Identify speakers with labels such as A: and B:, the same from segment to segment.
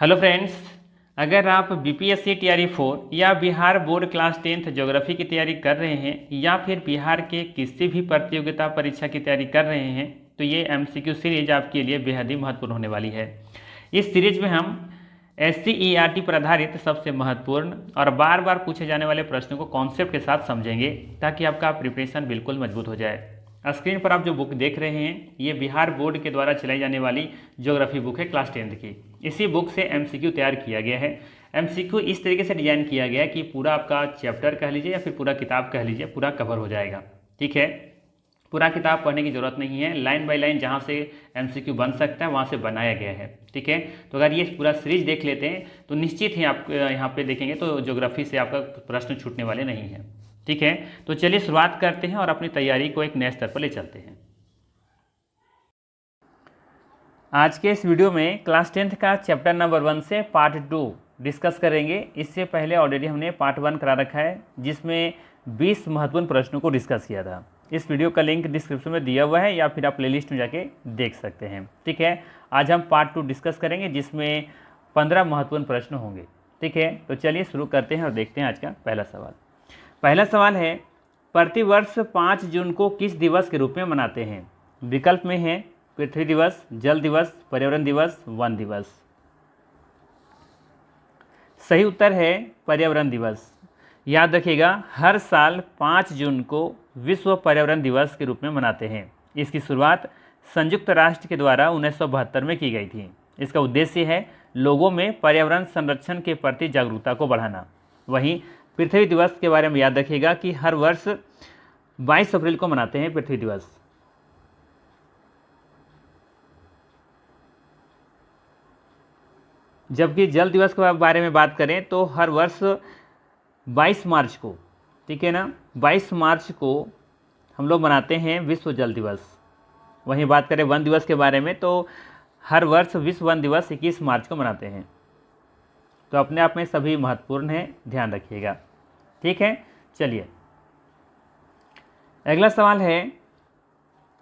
A: Hello friends, अगर आप BPSC TRE 4 या Bihar board class 10th geography की तैयारी कर रहे हैं या फिर बिहार के किसी भी प्रतियोगिता परीक्षा की तैयारी कर रहे हैं तो ये एमसीक्यू सीरीज आपके लिए बेहद ही महत्वपूर्ण होने वाली है। इस सीरीज में हम एससीईआरटी पर आधारित सबसे महत्वपूर्ण और बार बार पूछे जाने वाले प्रश्नों को कॉन्सेप्ट के साथ समझेंगे ताकि आपका प्रिपरेशन बिल्कुल मजबूत हो जाए। स्क्रीन पर आप जो बुक देख रहे हैं ये बिहार बोर्ड के द्वारा चलाई जाने वाली ज्योग्राफी बुक है क्लास 10th की। इसी बुक से एमसीक्यू तैयार किया गया है। एमसीक्यू इस तरीके से डिजाइन किया गया है कि पूरा आपका चैप्टर कह लीजिए या फिर पूरा किताब कह लीजिए पूरा कवर हो जाएगा। ठीक है, पूरा किताब पढ़ने की जरूरत नहीं है, लाइन बाय लाइन जहाँ से एमसीक्यू बन सकता है वहाँ से बनाया गया है। ठीक है, तो अगर ये पूरा सीरीज देख लेते हैं तो निश्चित ही आप यहाँ पे देखेंगे तो ज्योग्राफी से आपका प्रश्न छूटने वाले नहीं हैं। ठीक है, तो चलिए शुरुआत करते हैं और अपनी तैयारी को एक नए स्तर पर ले चलते हैं। आज के इस वीडियो में क्लास 10th का चैप्टर नंबर 1 से पार्ट 2 डिस्कस करेंगे। इससे पहले ऑलरेडी हमने पार्ट 1 करा रखा है जिसमें 20 महत्वपूर्ण प्रश्नों को डिस्कस किया था। इस वीडियो का लिंक डिस्क्रिप्शन में दिया हुआ है या फिर आप प्लेलिस्ट में जाके देख सकते हैं। ठीक है, आज हम पार्ट 2 डिस्कस करेंगे जिसमें 15 महत्वपूर्ण प्रश्न होंगे। ठीक है, तो चलिए शुरू करते हैं और देखते हैं आज का पहला सवाल। पहला सवाल है, प्रतिवर्ष 5 जून को किस दिवस के रूप में मनाते हैं? विकल्प में है पृथ्वी दिवस, जल दिवस, पर्यावरण दिवस, वन दिवस। सही उत्तर है पर्यावरण दिवस। याद रखिएगा, हर साल 5 जून को विश्व पर्यावरण दिवस के रूप में मनाते हैं। इसकी शुरुआत संयुक्त राष्ट्र के द्वारा 1972 में की गई थी। इसका उद्देश्य है लोगों में पर्यावरण संरक्षण के प्रति जागरूकता को बढ़ाना। वहीं पृथ्वी दिवस के बारे में याद रखिएगा कि हर वर्ष 22 अप्रैल को मनाते हैं पृथ्वी दिवस। जबकि जल दिवस के बारे में बात करें तो हर वर्ष 22 मार्च को, ठीक है ना, 22 मार्च को हम लोग मनाते हैं विश्व जल दिवस। वहीं बात करें वन दिवस के बारे में तो हर वर्ष विश्व वन दिवस 21 मार्च को मनाते हैं। तो अपने आप में सभी महत्वपूर्ण है, ध्यान रखिएगा। ठीक है, चलिए अगला सवाल है,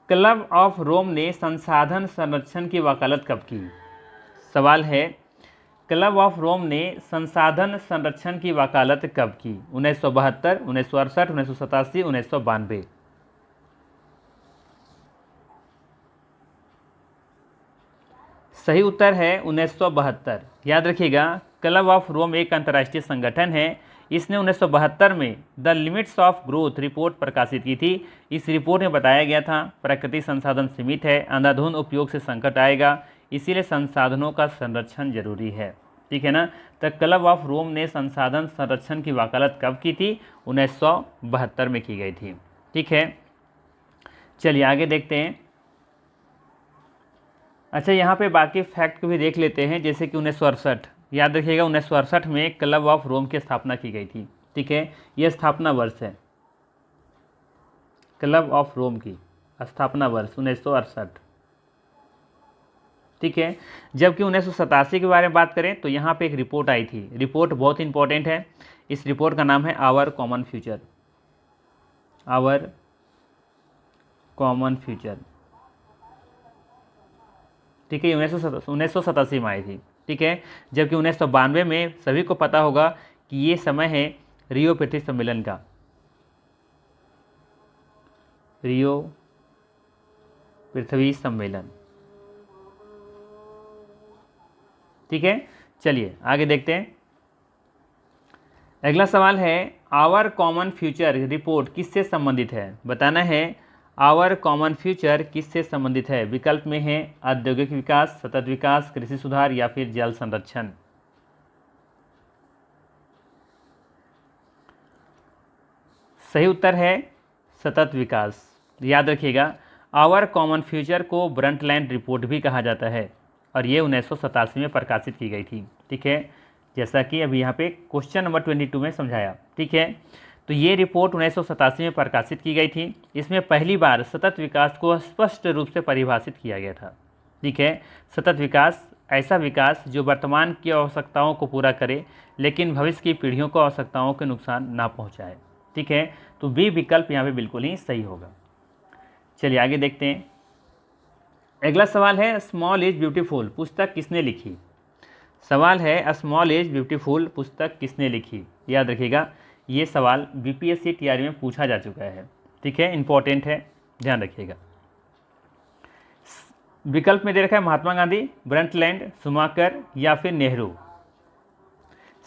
A: क्लब ऑफ रोम ने संसाधन संरक्षण की वकालत कब की? सवाल है, क्लब ऑफ रोम ने संसाधन संरक्षण की वकालत कब की? 1972, 1968, 1987, 1992। सही उत्तर है 1972। याद रखिएगा, क्लब ऑफ रोम एक अंतर्राष्ट्रीय संगठन है। इसने 1972 में the limits of growth report प्रकाशित की थी। इस रिपोर्ट में बताया गया था प्राकृतिक संसाधन सीमित है, अंधाधुंध उपयोग से संकट आएगा, इसीलिए संसाधनों का संरक्षण जरूरी है। ठीक है ना, तो क्लब ऑफ रोम ने संसाधन संरक्षण की वकालत कब की थी? 1972 में की गई थी। ठीक है, चलिए आगे देखते हैं। अच्छा, यहाँ पे बाकी फैक्ट को भी देख लेते हैं, जैसे कि 1968। याद रखिएगा, 1968 में क्लब ऑफ रोम की स्थापना की गई थी। ठीक है, यह स्थापना वर्ष है, क्लब ऑफ रोम की स्थापना वर्ष 1968। ठीक है, जबकि 1987 के बारे में बात करें तो यहाँ पे एक रिपोर्ट आई थी। रिपोर्ट बहुत इंपॉर्टेंट है। इस रिपोर्ट का नाम है our common future. Our common future. ठीक है, 1987 में आई थी। ठीक है, जबकि 1992 में सभी को पता होगा कि ये समय है रियो पृथ्वी सम्मेलन का। रियो पृथ्वी सम्मेलन। ठीक है, चलिए आगे देखते हैं। अगला सवाल है, आवर कॉमन फ्यूचर रिपोर्ट किससे संबंधित है? बताना है आवर कॉमन फ्यूचर किससे संबंधित है। विकल्प में है औद्योगिक विकास, सतत विकास, कृषि सुधार या फिर जल संरक्षण। सही उत्तर है सतत विकास। याद रखिएगा, आवर कॉमन फ्यूचर को ब्रंटलैंड रिपोर्ट भी कहा जाता है और ये 1987 में प्रकाशित की गई थी। ठीक है, जैसा कि अभी यहाँ पे क्वेश्चन नंबर 22 में समझाया। ठीक है, तो ये रिपोर्ट 1987 में प्रकाशित की गई थी। इसमें पहली बार सतत विकास को स्पष्ट रूप से परिभाषित किया गया था। ठीक है, सतत विकास ऐसा विकास जो वर्तमान की आवश्यकताओं को पूरा करे लेकिन भविष्य की पीढ़ियों को आवश्यकताओं के नुकसान ना पहुँचाए। ठीक है, तो बी विकल्प यहाँ पे बिल्कुल ही सही होगा। चलिए आगे देखते हैं। अगला सवाल है, स्मॉल इज ब्यूटीफुल पुस्तक किसने लिखी? सवाल है अ स्मॉल एज ब्यूटीफुल पुस्तक किसने लिखी। याद रखिएगा, ये सवाल बीपीएससी टीआरई में पूछा जा चुका है, ठीक है, इंपॉर्टेंट है, ध्यान रखिएगा। विकल्प में दे रखा है महात्मा गांधी, ब्रंटलैंड, सुमाकर या फिर नेहरू।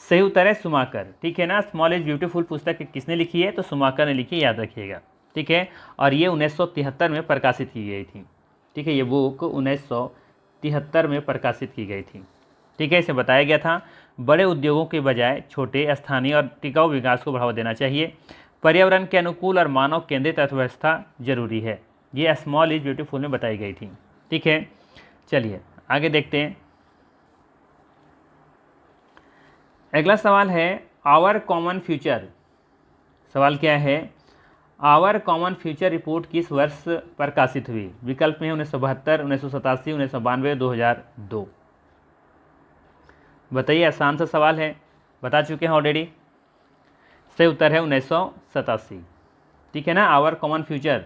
A: सही उत्तर है सुमाकर, ठीक है ना। स्मॉल एज ब्यूटीफुल पुस्तक किसने लिखी है, तो सुमाकर ने लिखी, याद रखिएगा, ठीक है। और ये 1973 में प्रकाशित की गई थी, ठीक है, ये बुक 1973 में प्रकाशित की गई थी, ठीक है। इसे बताया गया था बड़े उद्योगों के बजाय छोटे, स्थानीय और टिकाऊ विकास को बढ़ावा देना चाहिए, पर्यावरण के अनुकूल और मानव केंद्रित अर्थव्यवस्था जरूरी है। ये स्मॉल इज ब्यूटीफुल में बताई गई थी, ठीक है। चलिए आगे देखते हैं। अगला सवाल है आवर कॉमन फ्यूचर। सवाल क्या है, आवर कॉमन फ्यूचर रिपोर्ट किस वर्ष प्रकाशित हुई। विकल्प में है 1972, 1987, 1992, 2002। बताइए, आसान सा सवाल है, बता चुके हैं ऑलरेडी। सही उत्तर है 1987, ठीक है ना। आवर कॉमन फ्यूचर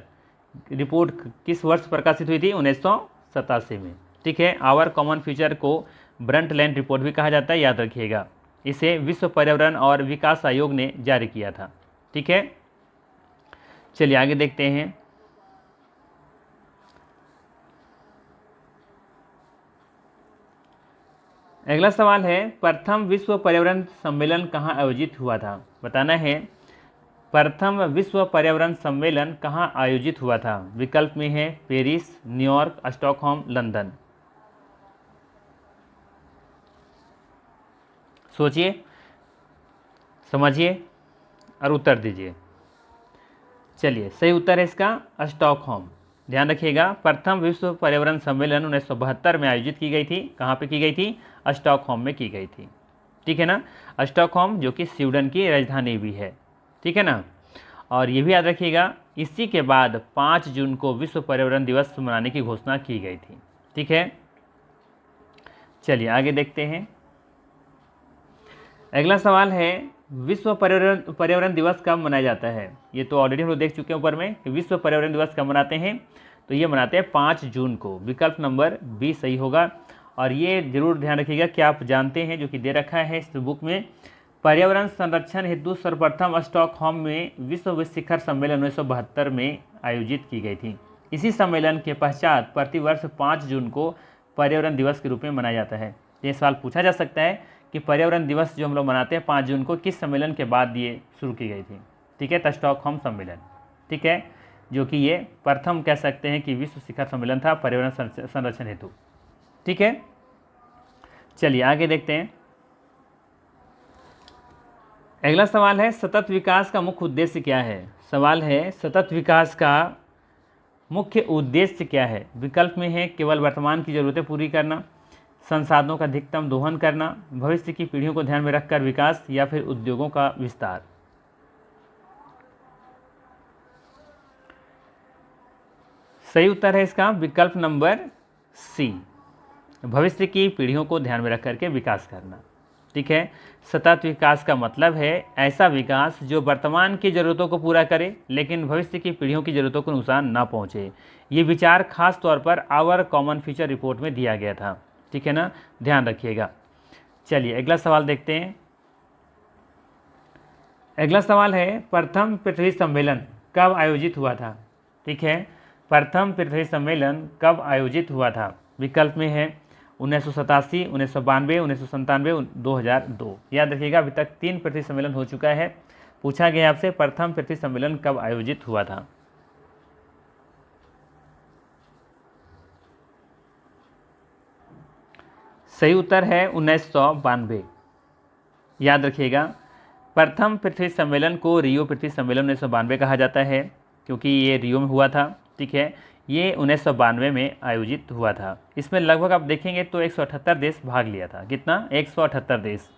A: रिपोर्ट किस वर्ष प्रकाशित हुई थी, 1987 में, ठीक है। आवर कॉमन फ्यूचर को ब्रंटलैंड रिपोर्ट भी कहा जाता है, याद रखिएगा। इसे विश्व पर्यावरण और विकास आयोग ने जारी किया था, ठीक है। चलिए आगे देखते हैं। अगला सवाल है प्रथम विश्व पर्यावरण सम्मेलन कहाँ आयोजित हुआ था। बताना है प्रथम विश्व पर्यावरण सम्मेलन कहाँ आयोजित हुआ था। विकल्प में है पेरिस, न्यूयॉर्क, स्टॉकहोम, लंदन। सोचिए, समझिए और उत्तर दीजिए। चलिए, सही उत्तर है इसका स्टॉकहोम। ध्यान रखिएगा, प्रथम विश्व पर्यावरण सम्मेलन 1972 में आयोजित की गई थी। कहाँ पे की गई थी, स्टॉकहोम में की गई थी, ठीक है ना। स्टॉकहोम जो कि स्वीडन की राजधानी भी है, ठीक है ना। और ये भी याद रखिएगा, इसी के बाद 5 जून को विश्व पर्यावरण दिवस मनाने की घोषणा की गई थी, ठीक है। चलिए आगे देखते हैं। अगला सवाल है विश्व पर्यावरण दिवस कब मनाया जाता है। ये तो ऑलरेडी हम लोग देख चुके हैं ऊपर में कि विश्व पर्यावरण दिवस कब मनाते हैं, तो ये मनाते हैं 5 जून को। विकल्प नंबर बी सही होगा। और ये जरूर ध्यान रखिएगा कि आप जानते हैं, जो कि दे रखा है इस बुक में, पर्यावरण संरक्षण हेतु सर्वप्रथम स्टॉकहोम में विश्व शिखर सम्मेलन 1972 में आयोजित की गई थी। इसी सम्मेलन के पश्चात प्रतिवर्ष 5 जून को पर्यावरण दिवस के रूप में मनाया जाता है। ये सवाल पूछा जा सकता है कि पर्यावरण दिवस जो हम लोग मनाते हैं 5 जून को, किस सम्मेलन के बाद ये शुरू की गई थी, ठीक है, तो स्टॉकहोम सम्मेलन, ठीक है, जो कि ये प्रथम कह सकते हैं कि विश्व शिखर सम्मेलन था पर्यावरण संरक्षण हेतु, ठीक है। चलिए आगे देखते हैं। अगला सवाल है सतत विकास का मुख्य उद्देश्य क्या है। सवाल है सतत विकास का मुख्य उद्देश्य क्या है। विकल्प में है केवल वर्तमान की जरूरतें पूरी करना, संसाधनों का अधिकतम दोहन करना, भविष्य की पीढ़ियों को ध्यान में रखकर विकास, या फिर उद्योगों का विस्तार। सही उत्तर है इसका विकल्प नंबर सी, भविष्य की पीढ़ियों को ध्यान में रख करके विकास करना, ठीक है। सतत विकास का मतलब है ऐसा विकास जो वर्तमान की ज़रूरतों को पूरा करे लेकिन भविष्य की पीढ़ियों की ज़रूरतों को नुकसान ना पहुंचे। ये विचार खास तौर per hour common future report में दिया गया था, ठीक है ना, ध्यान रखिएगा। चलिए अगला सवाल देखते हैं। अगला सवाल है प्रथम पृथ्वी सम्मेलन कब आयोजित हुआ था, ठीक है। प्रथम पृथ्वी सम्मेलन कब आयोजित हुआ था। विकल्प में है 1987, 1992, 1997, 2002। याद रखिएगा, अभी तक 3 पृथ्वी सम्मेलन हो चुका है। पूछा गया आपसे प्रथम पृथ्वी सम्मेलन कब आयोजित हुआ था। सही उत्तर है 1992। याद रखिएगा, प्रथम पृथ्वी सम्मेलन को रियो पृथ्वी सम्मेलन 1992 कहा जाता है, क्योंकि ये रियो में हुआ था, ठीक है। ये 1992 में आयोजित हुआ था। इसमें लगभग आप देखेंगे तो 178 देश भाग लिया था। कितना, 178 देश।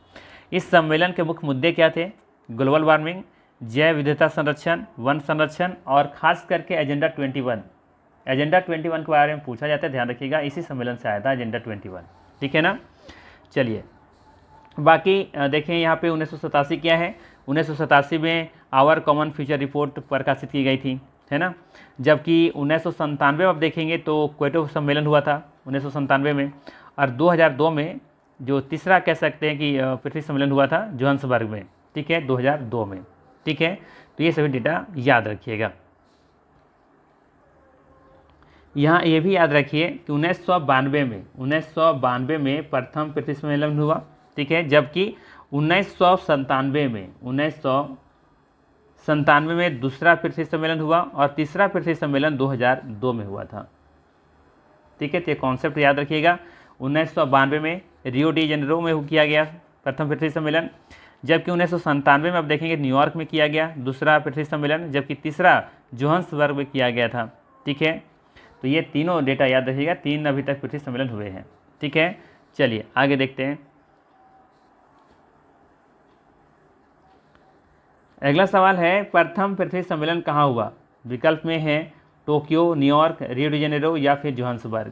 A: इस सम्मेलन के मुख्य मुद्दे क्या थे, ग्लोबल वार्मिंग, जैव विविधता संरक्षण, वन संरक्षण और खास करके एजेंडा 21। एजेंडा 21 के बारे में पूछा जाता है, ध्यान रखिएगा, इसी सम्मेलन से आया था एजेंडा 21, ठीक है ना। चलिए बाकी देखें यहाँ पे 1987 क्या है। 1987 में आवर कॉमन फ्यूचर रिपोर्ट प्रकाशित की गई थी, है ना। जबकि 1997 में आप देखेंगे तो क्योटो सम्मेलन हुआ था 1997 में, और 2002 में जो तीसरा कह सकते हैं कि पृथ्वी सम्मेलन हुआ था जोहान्सबर्ग में, ठीक है, 2002 में, ठीक है। तो ये सभी डेटा याद रखिएगा। यहाँ ये भी याद रखिए कि 1992 में प्रथम पृथ्वी सम्मेलन हुआ, ठीक है, जबकि 1997 में दूसरा पृथ्वी सम्मेलन हुआ और तीसरा पृथ्वी सम्मेलन 2002 में हुआ था, ठीक है। तो ये कॉन्सेप्ट याद रखिएगा। 1992 में रियो डी जेनेरो में किया गया प्रथम पृथ्वी सम्मेलन, जबकि 1997 में आप देखेंगे न्यूयॉर्क में किया गया दूसरा पृथ्वी सम्मेलन, जबकि तीसरा जोहान्सबर्ग में किया गया था, ठीक है। तो ये तीनों डेटा याद रखिएगा, 3 अभी तक पृथ्वी सम्मेलन हुए हैं, ठीक है। चलिए आगे देखते हैं। अगला सवाल है प्रथम पृथ्वी सम्मेलन कहाँ हुआ? विकल्प में है Tokyo, New York, Rio de Janeiro या फिर जोहान्सबर्ग।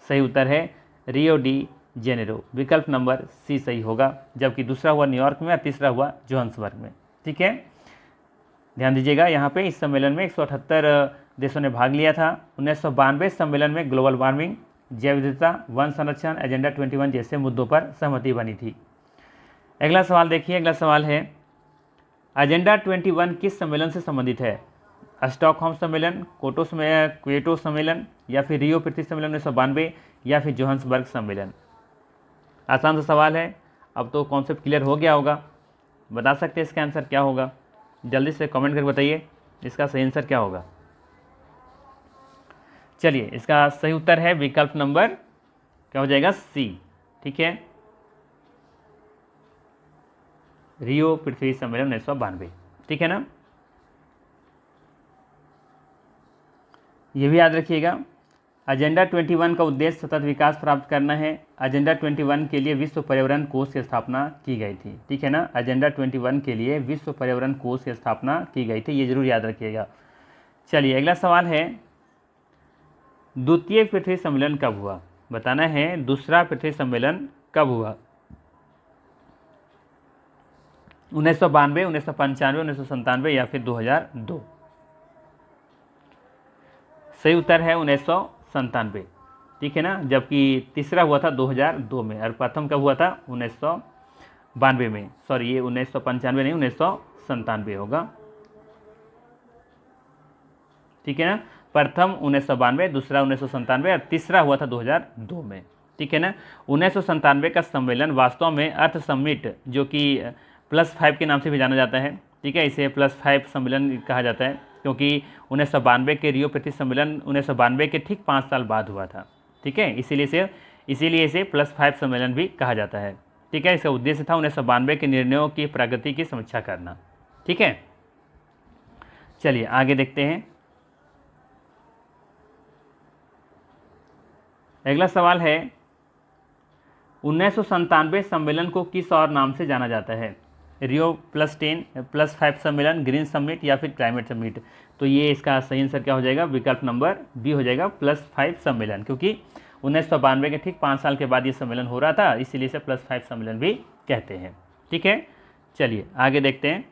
A: सही उत्तर है रियो डी जेनेरो, विकल्प नंबर सी सही होगा, जबकि दूसरा हुआ न्यूयॉर्क में और तीसरा हुआ जोहान्सबर्ग में, ठीक है। ध्यान दीजिएगा यहाँ पे इस सम्मेलन में 178 देशों ने भाग लिया था। 1992 सम्मेलन में ग्लोबल वार्मिंग, जैव विविधता, वन संरक्षण, एजेंडा 21 जैसे मुद्दों पर सहमति बनी थी। अगला सवाल देखिए, अगला सवाल है एजेंडा 21 किस सम्मेलन से संबंधित है? स्टॉकहोम सम्मेलन, क्योटो सम्मेलन या फिर रियो पृथ्वी सम्मेलन 1992 या फिर जोहान्सबर्ग सम्मेलन। आसान सा सवाल है, अब तो कॉन्सेप्ट क्लियर हो गया होगा। बता सकते हैं इसका आंसर क्या होगा? जल्दी से कमेंट करके बताइए इसका सही आंसर क्या होगा। चलिए इसका सही उत्तर है विकल्प नंबर क्या हो जाएगा? सी, ठीक है, रियो पृथ्वी सम्मेलन 1992, ठीक है ना। ये भी याद रखिएगा, एजेंडा 21 का उद्देश्य सतत विकास प्राप्त करना है। एजेंडा 21 के लिए विश्व पर्यावरण कोष की स्थापना की गई थी, ठीक है ना। एजेंडा 21 के लिए विश्व पर्यावरण कोष की स्थापना की गई थी, ये जरूर याद रखिएगा। चलिए अगला सवाल है द्वितीय पृथ्वी सम्मेलन कब हुआ? बताना है दूसरा पृथ्वी सम्मेलन कब हुआ? 1992, 1995, 1997 या फिर 2002। सही उत्तर है 1997, ठीक है ना, जबकि तीसरा हुआ था 2002 में और प्रथम कब हुआ था? 1992 में, सॉरी ये 1995 नहीं 1997 होगा, ठीक है ना। प्रथम 1992, दूसरा 1997 और तीसरा हुआ था 2002 में, ठीक है ना। 1997 का सम्मेलन वास्तव में अर्थ समिट जो कि +5 के नाम से भी जाना जाता है, ठीक है, इसे +5 सम्मेलन कहा जाता है क्योंकि 1992 के रियो पृथ्वी सम्मेलन 1992 के ठीक 5 साल बाद हुआ था, ठीक है, इसीलिए इसे +5 सम्मेलन भी कहा जाता है, ठीक है। इसका उद्देश्य था 1992 के निर्णयों की प्रगति की समीक्षा करना, ठीक है। चलिए आगे देखते हैं। अगला सवाल है 1997 सम्मेलन को किस और नाम से जाना जाता है? रियो +10, +5 सम्मेलन, ग्रीन समिट या फिर क्लाइमेट समिट। तो ये इसका सही आंसर क्या हो जाएगा? विकल्प नंबर बी हो जाएगा, +5 सम्मेलन, क्योंकि 1992 के ठीक 5 साल के बाद ये सम्मेलन हो रहा था, इसीलिए इसे +5 सम्मेलन भी कहते हैं, ठीक है। चलिए आगे देखते हैं।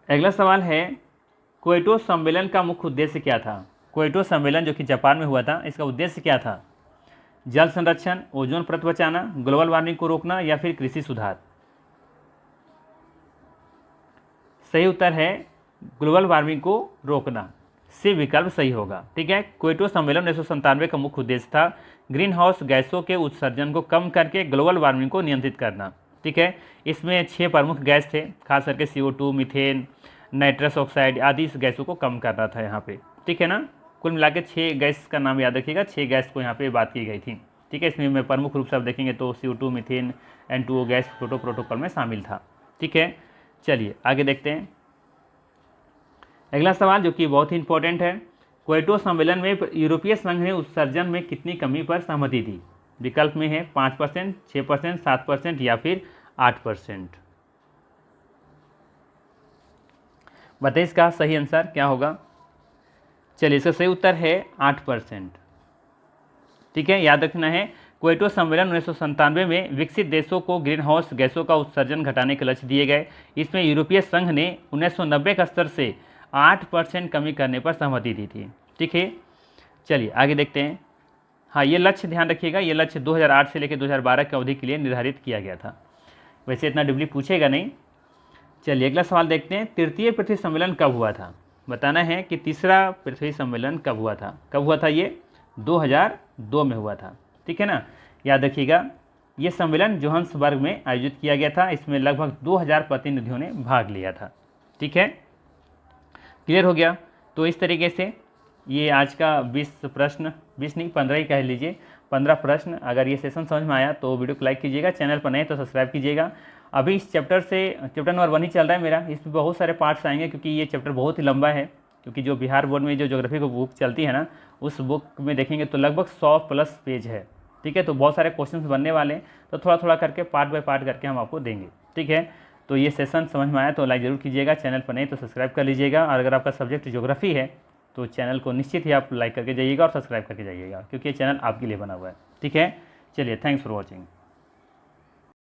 A: अगला सवाल है क्योटो सम्मेलन का मुख्य उद्देश्य क्या था? क्योटो सम्मेलन जो कि जापान में हुआ था, इसका उद्देश्य क्या था? जल संरक्षण, ओजोन परत बचाना, ग्लोबल वार्मिंग को रोकना या फिर कृषि सुधार। सही उत्तर है ग्लोबल वार्मिंग को रोकना, सी विकल्प सही होगा, ठीक है। क्योटो सम्मेलन 1997 का मुख्य उद्देश्य था ग्रीन हाउस गैसों के उत्सर्जन को कम करके ग्लोबल वार्मिंग को नियंत्रित करना, ठीक है। इसमें 6 प्रमुख गैस थे, खास करके CO2, मीथेन, नाइट्रस ऑक्साइड आदि इस गैसों को कम करना था यहाँ पे, ठीक है ना। कुल मिला के 6 गैस का नाम याद रखिएगा, 6 गैस को यहाँ पे बात की गई थी, ठीक है। इसमें प्रमुख रूप से आप देखेंगे तो CO2, methane, N2O gas Kyoto protocol में शामिल था, ठीक है। चलिए आगे देखते हैं। अगला सवाल जो कि बहुत ही इंपॉर्टेंट है, क्योटो सम्मेलन में यूरोपीय संघ ने उत्सर्जन में कितनी कमी पर सहमति दी? विकल्प में है 5%, 6%, 7% या फिर 8%। बताइए इसका सही आंसर क्या होगा? चलिए इसका सही उत्तर है 8%, ठीक है। याद रखना है क्योटो सम्मेलन 1997 में विकसित देशों को ग्रीन हाउस गैसों का उत्सर्जन घटाने के लक्ष्य दिए गए। इसमें यूरोपीय संघ ने 1990 के स्तर से 8% कमी करने पर सहमति दी थी, ठीक है। चलिए आगे देखते हैं। हाँ, ये लक्ष्य ध्यान रखिएगा, ये लक्ष्य 2008 से लेकर 2012 की अवधि के लिए निर्धारित किया गया था। वैसे इतना डीपली पूछेगा नहीं। चलिए अगला सवाल देखते हैं। तृतीय पृथ्वी सम्मेलन कब हुआ था? बताना है कि तीसरा पृथ्वी सम्मेलन कब हुआ था। कब हुआ था? ये 2002 में हुआ था। ठीक है ना, याद रखिएगा। ये सम्मेलन जोहान्सबर्ग में आयोजित किया गया था। इसमें लगभग 2000 प्रतिनिधियों ने भाग लिया था। ठीक है, क्लियर हो गया। तो इस तरीके से ये आज का 20 प्रश्न, 20 नहीं 15 ही कह लीजिए, 15 प्रश्न। अगर ये सेशन समझ में आया तो वीडियो को लाइक कीजिएगा, चैनल पर नए तो सब्सक्राइब कीजिएगा। अभी इस चैप्टर नंबर 1 ही चल रहा है मेरा, इसमें बहुत सारे पार्ट्स आएंगे क्योंकि ये चैप्टर बहुत ही लंबा है। क्योंकि जो बिहार बोर्ड में जो ज्योग्राफी की बुक चलती है ना, उस बुक में देखेंगे तो लगभग 100+ पेज है। ठीक है, तो बहुत सारे क्वेश्चंस बनने वाले हैं, तो थोड़ा थोड़ा करके पार्ट बाय पार्ट करके हम आपको देंगे। ठीक है, तो ये सेशन समझ में आया तो लाइक ज़रूर कीजिएगा, चैनल पर नए तो सब्सक्राइब कर लीजिएगा। और अगर आपका सब्जेक्ट ज्योग्राफी है तो चैनल को निश्चित ही आप लाइक करके जाइएगा और सब्सक्राइब करके जाइएगा, क्योंकि ये चैनल आपके लिए बना हुआ है। ठीक है, चलिए, थैंक्स फॉर वॉचिंग।